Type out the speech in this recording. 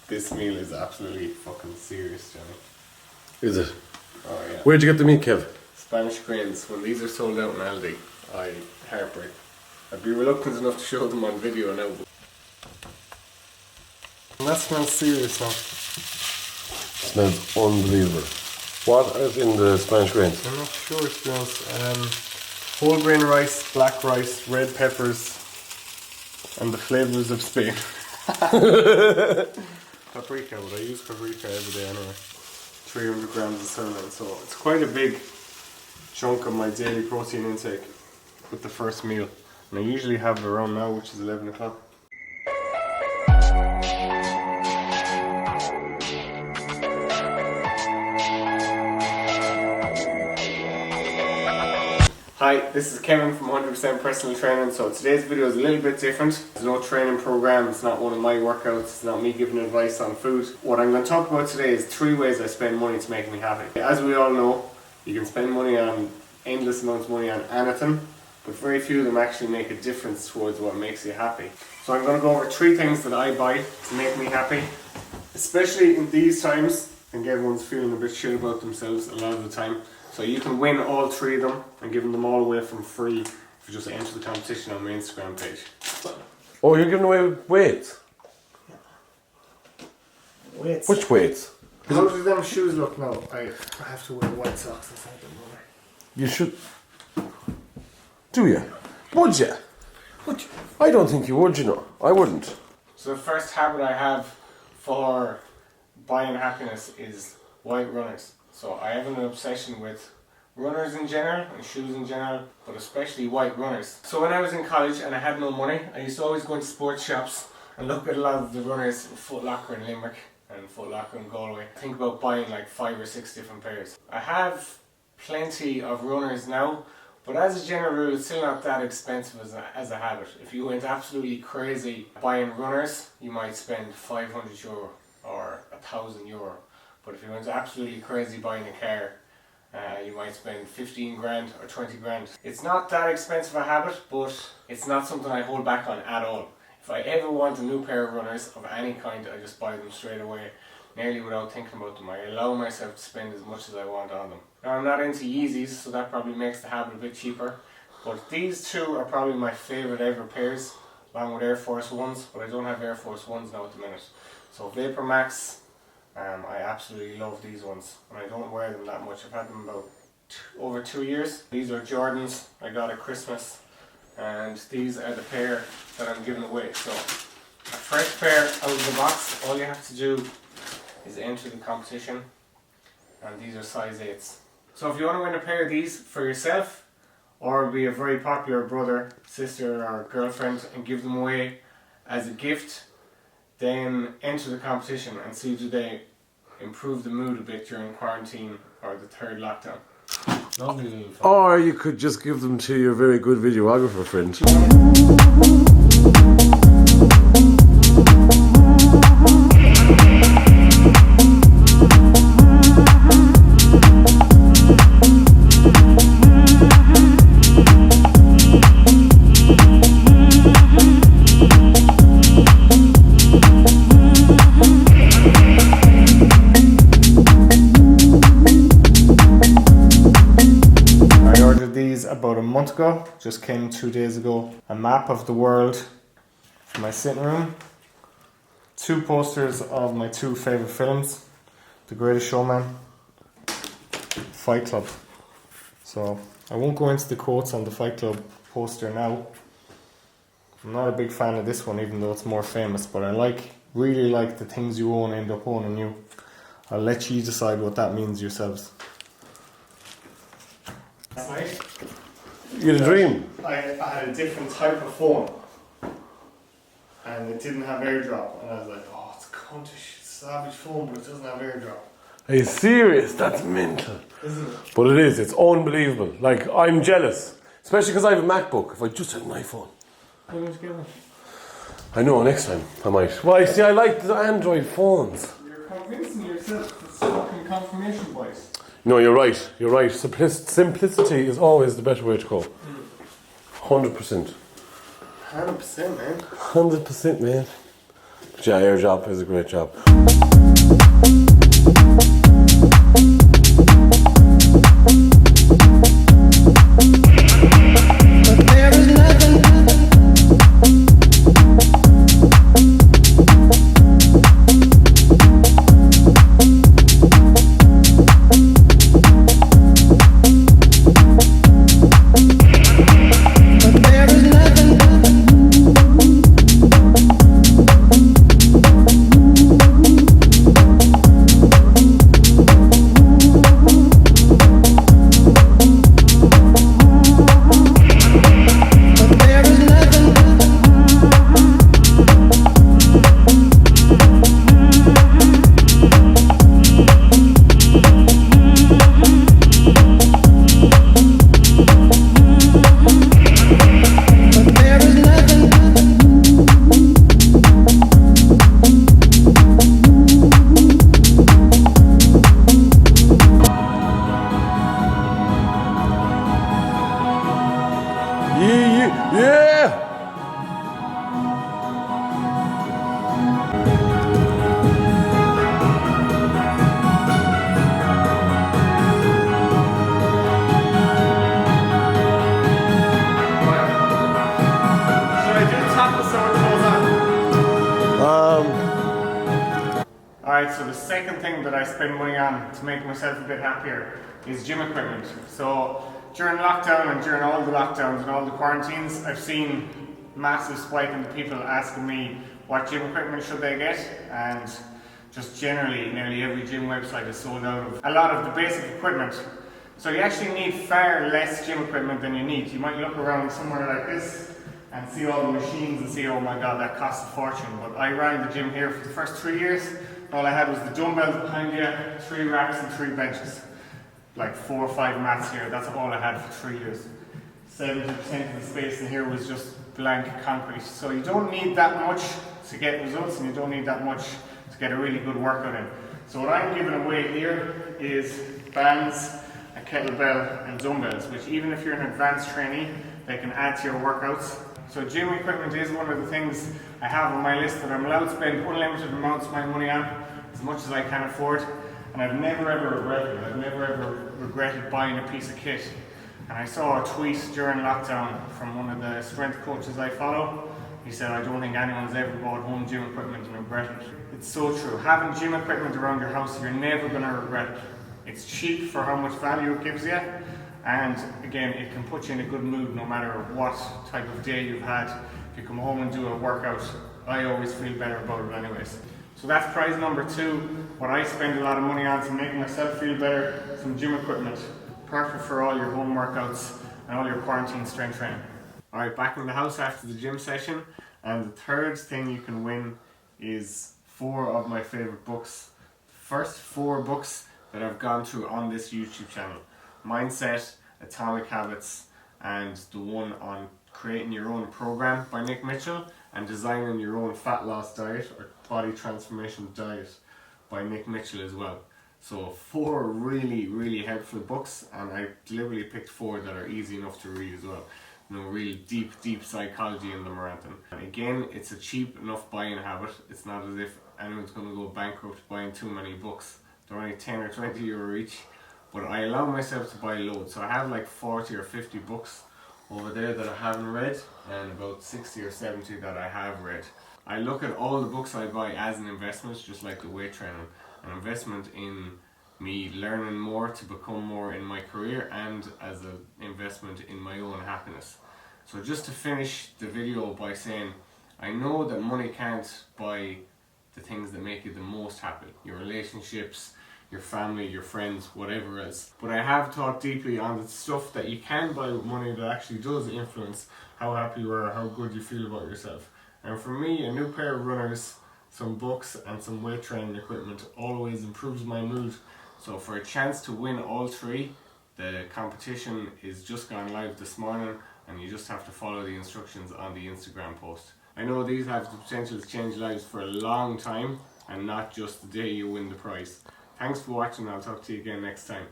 This meal is absolutely fucking serious, Johnny. Is it? Oh yeah. Where'd you get the meat, Kev? Spanish grains. When these are sold out in Aldi, heartbreak. I'd be reluctant enough to show them on video now. And that smells serious now. Smells unbelievable. What is in the Spanish grains? I'm not sure, to be honest. Whole grain rice, black rice, red peppers, and the flavours of Spain. Paprika, but I use paprika every day anyway. 300 grams of sirloin, so it's quite a big chunk of my daily protein intake with the first meal. And I usually have it around now, which is 11 o'clock. Hi, this is Kevin from 100% Personal Training. So today's video is a little bit different. There's no training program, it's not one of my workouts, it's not me giving advice on food. What I'm going to talk about today is 3 ways I spend money to make me happy. As we all know, you can spend money on endless amounts of money on anything, but very few of them actually make a difference towards what makes you happy. So I'm going to go over 3 things that I buy to make me happy, especially in these times. I think everyone's feeling a bit shit about themselves a lot of the time. So you can win all 3 of them and give them all away from free if you just enter the competition on my Instagram page. Oh, you're giving away weights? Weights? Which weights? How do them shoes look now? I have to wear white socks inside them. You should. Do you? Would you? Would you? I don't think you would, you know. I wouldn't. So the first habit I have for buying happiness is white runners. So I have an obsession with runners in general and shoes in general, but especially white runners. So when I was in college and I had no money, I used to always go into sports shops and look at a lot of the runners from Foot Locker in Limerick and Foot Locker in Galway. Think about buying like 5 or 6 different pairs. I have plenty of runners now, but as a general rule, it's still not that expensive as a habit. If you went absolutely crazy buying runners, you might spend €500 or €1,000. But if you went absolutely crazy buying a car, you might spend 15 grand or 20 grand. It's not that expensive a habit, but it's not something I hold back on at all. If I ever want a new pair of runners of any kind, I just buy them straight away, nearly without thinking about them. I allow myself to spend as much as I want on them. Now I'm not into Yeezys, so that probably makes the habit a bit cheaper. But these 2 are probably my favourite ever pairs, along with Air Force Ones, but I don't have Air Force Ones now at the minute. So Vapor Max, I absolutely love these ones, and I don't wear them that much. I've had them about over 2 years. These are Jordans I got at Christmas, and these are the pair that I'm giving away. So a fresh pair out of the box, all you have to do is enter the competition, and these are size 8s. So if you want to win a pair of these for yourself, or be a very popular brother, sister or girlfriend and give them away as a gift, then enter the competition and see do they improve the mood a bit during quarantine or the 3rd lockdown. Lovely little fun. Or you could just give them to your very good videographer friend. About a month ago, just came 2 days ago. A map of the world for my sitting room, 2 posters of my 2 favourite films, The Greatest Showman, Fight Club. So I won't go into the quotes on the Fight Club poster now. I'm not a big fan of this one, even though it's more famous, but I really like the things you own end up owning you. I'll let you decide what that means yourselves. Last night, You had a dream? I had a different type of phone, and it didn't have AirDrop, and I was like, oh, it's a cuntish, savage phone, but it doesn't have AirDrop. Are you serious? That's mental. Isn't it? But it is, it's unbelievable. Like, I'm jealous. Especially because I have a MacBook. If I just had an iPhone. Why don't you get one? I know, next time I might. Why, see, I like the Android phones. You're convincing yourself it's fucking confirmation bias. No, you're right. You're right. Simplicity is always the better way to go. 100%. 100%, man. 100%, man. But yeah, your job is a great job. Yeah! Alright, so the second thing that I spend money on to make myself a bit happier is gym equipment. So during lockdown and during all the lockdowns and all the quarantines, I've seen massive spike in the people asking me what gym equipment should they get, and just generally nearly every gym website is sold out of a lot of the basic equipment. So you actually need far less gym equipment than you need. You might look around somewhere like this and see all the machines and see, oh my god, that costs a fortune. But I ran the gym here for the first 3 years. All I had was the dumbbells behind you, 3 racks and 3 benches. Like 4 or 5 mats here, that's all I had for 3 years. 70% of the space in here was just blank concrete. So you don't need that much to get results, and you don't need that much to get a really good workout in. So what I'm giving away here is bands, a kettlebell and dumbbells, which even if you're an advanced trainee, they can add to your workouts. So gym equipment is one of the things I have on my list that I'm allowed to spend unlimited amounts of my money on, as much as I can afford, and I've never ever regretted it. I've never ever regretted buying a piece of kit. And I saw a tweet during lockdown from one of the strength coaches I follow. He said, I don't think anyone's ever bought home gym equipment and regretted it. It's so true. Having gym equipment around your house, you're never going to regret it. It's cheap for how much value it gives you. And again, it can put you in a good mood no matter what type of day you've had. If you come home and do a workout, I always feel better about it anyways. So that's prize number 2. What I spend a lot of money on to make myself feel better, some gym equipment. Perfect for all your home workouts and all your quarantine strength training. Alright, back in the house after the gym session. And the third thing you can win is 4 of my favourite books. The first 4 books that I've gone through on this YouTube channel. Mindset, Atomic Habits, and the one on creating your own program by Nick Mitchell, and designing your own fat loss diet or body transformation diet by Nick Mitchell as well. So 4 really helpful books, and I deliberately picked 4 that are easy enough to read as well. No real deep psychology in them or anything. And again, it's a cheap enough buying habit. It's not as if anyone's going to go bankrupt buying too many books. They're only 10 or 20 euro each. But I allow myself to buy loads. So I have like 40 or 50 books over there that I haven't read, and about 60 or 70 that I have read. I look at all the books I buy as an investment, just like the weight training. An investment in me learning more to become more in my career, and as an investment in my own happiness. So just to finish the video by saying, I know that money can't buy the things that make you the most happy. Your relationships, your family, your friends, whatever else. But I have thought deeply on the stuff that you can buy with money that actually does influence how happy you are, how good you feel about yourself. And for me, a new pair of runners, some books and some weight training equipment always improves my mood. So for a chance to win all 3, the competition is just gone live this morning, and you just have to follow the instructions on the Instagram post. I know these have the potential to change lives for a long time, and not just the day you win the prize. Thanks for watching. I'll talk to you again next time.